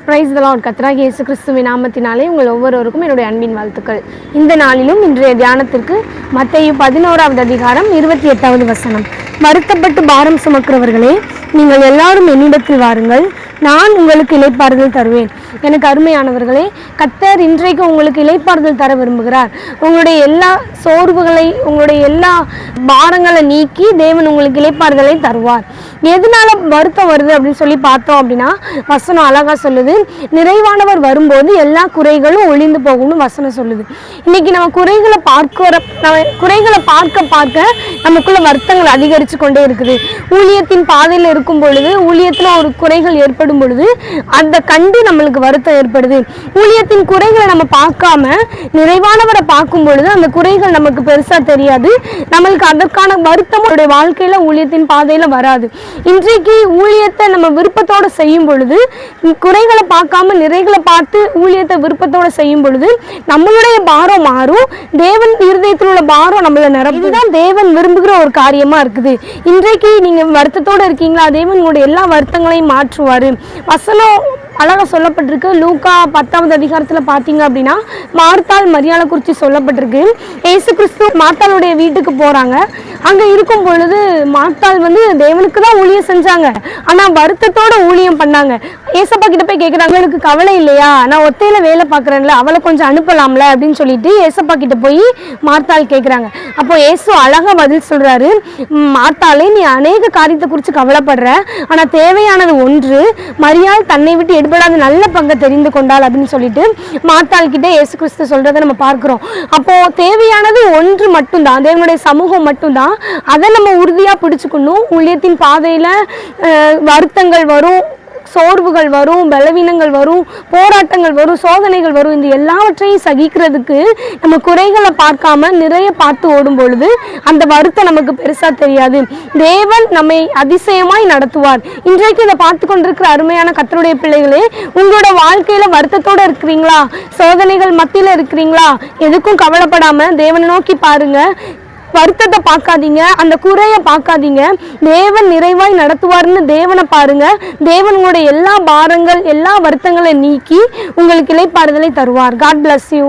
Praise the Lord. கர்த்தராகிய இயேசு கிறிஸ்துவின் நாமத்தினாலே உங்கள் ஒவ்வொருவருக்கும் என்னுடைய அன்பின் வாழ்த்துக்கள். இந்த நாளிலும் இன்றைய தியானத்திற்கு மத்தேயு 11வது அதிகாரம் 28வது வசனம். வருத்தப்பட்டு பாரம் சுமக்கிறவர்களே, நீங்கள் எல்லாரும் என்னிடத்தில் வாருங்கள், நான் உங்களுக்கு இளைப்பாறுதல் தருவேன். எனக்கு அருமையானவர்களே, கர்த்தர் இன்றைக்கு உங்களுக்கு இளைப்பாறுதல் தர விரும்புகிறார். உங்களுடைய எல்லா சோர்வுகளை, உங்களுடைய எல்லா பாரங்களை நீக்கி தேவன் உங்களுக்கு இளைப்பாறுதலை தருவார். எதனால வருத்தம் வருது அப்படின்னு சொல்லி பார்த்தோம் அப்படின்னா, வசனம் அழகா சொல்லுது, நிறைவானவர் வரும்போது எல்லா குறைகளும் ஒளிந்து போகும்னு வசனம் சொல்லுது. இன்னைக்கு நம்ம குறைகளை பார்க்க நமக்குள்ள வருத்தங்கள் அதிகரித்து கொண்டே இருக்குது. ஊழியத்தின் பாதையில் இருக்கும் பொழுது, ஊழியத்தில் ஒரு குறைகள் ஏற்படும் பொழுது அதை கண்டு நம்மளுக்கு வருத்தம் ஏற்படுது. ஊழியத்தின் குறைகளை நம்ம பார்க்காம நிறைவானவரை பார்க்கும் பொழுது அந்த குறைகள் நமக்கு பெருசா தெரியாது. நம்மளுக்கு அதற்கான வருத்தம் நம்மளுடைய வாழ்க்கையில ஊழியத்தின் பாதையில வராது. இன்றைக்கு ஊழியத்தை நம்ம விருப்பத்தோடு செய்யும் பொழுது, குறைகளை பார்க்காம நிறைகளை பார்த்து ஊழியத்தை விருப்பத்தோடு செய்யும் பொழுது நம்மளுடைய பாரம் மாறும். தேவன் இருதயத்தில் உள்ள பாரம் நம்மள நிரப்பும். இதுதான் தேவன் விரும்புகிற ஒரு காரியமா இருக்குது. இன்றைக்கு நீங்க வருத்தத்தோடு இருக்கீங்களா, தேவன் உங்களுடைய எல்லா வருத்தங்களையும் மாற்றுவாரு. வசனம் அழகா சொல்லப்பட்டிருக்கு. லூக்கா 10வது அதிகாரத்தில் பார்த்தீங்க அப்படின்னா, மார்த்தாள் மரியாதை குறித்து சொல்லப்பட்டிருக்கு. இயேசு கிறிஸ்து மார்த்தாளுடைய வீட்டுக்கு போறாங்க. அங்க இருக்கும் பொழுது மார்த்தாள் தேவனுக்கு தான் ஊழியம் செஞ்சாங்க, ஆனா வருத்தத்தோட ஊழியம் பண்ணாங்க. ஏசப்பா கிட்ட போய் கேட்குறாங்க, எனக்கு கவலை இல்லையா, நான் ஒத்தையில வேலை பார்க்குறேன்ல, அவளை கொஞ்சம் அனுப்பலாம்ல அப்படின்னு சொல்லிட்டு ஏசப்பா கிட்ட போய் மார்த்தாள் கேட்குறாங்க. அப்போ ஏசு அழகா பதில் சொல்றாரு, மார்த்தாளே, நீ அநேக காரியத்தை குறித்து கவலைப்படுற, ஆனா தேவையானது ஒன்று, மரியாள் தன்னை விட்டு எடுபடாத நல்ல பங்கை தெரிந்து கொண்டாள் அப்படின்னு சொல்லிட்டு மார்த்தாள் கிட்ட இயேசு கிறிஸ்து சொல்றதை நம்ம பார்க்கிறோம். அப்போ தேவையானது ஒன்று மட்டும்தான், தேவனுடைய சமூகம் மட்டும்தான். அதை நம்ம உறுதியா பிடிச்சுக்கணும். ஊழியத்தின் பாதையில வருத்தங்கள் வரும், சோர்வுகள் வரும், பலவீனங்கள் வரும், போராட்டங்கள் வரும், சோதனைகள் வரும். இந்த எல்லாவற்றையும் சகிக்கிறதுக்கு நம்ம குறைகளை பார்க்காம நிறைய பார்த்து ஓடும் பொழுது அந்த வருத்தம் நமக்கு பெருசா தெரியாது. தேவன் நம்மை அதிசயமாய் நடத்துவார். இன்றைக்கு இதை பார்த்து கொண்டிருக்கிற அருமையான கர்த்தருடைய பிள்ளைகளே, உங்களோட வாழ்க்கையில வருத்தத்தோட இருக்கிறீங்களா, சோதனைகள் மத்தியில இருக்கிறீங்களா, எதுக்கும் கவலைப்படாம தேவனை நோக்கி பாருங்க. வருத்தத்தை பார்க்காதீங்க, அந்த குறையை பார்க்காதீங்க. தேவன் நிறைவாய் நடத்துவார்னு தேவனை பாருங்க. தேவன் உங்களுடைய எல்லா பாரங்கள், எல்லா வருத்தங்களை நீக்கி உங்களுக்கு இளைப்பாறுதலை தருவார். God bless you.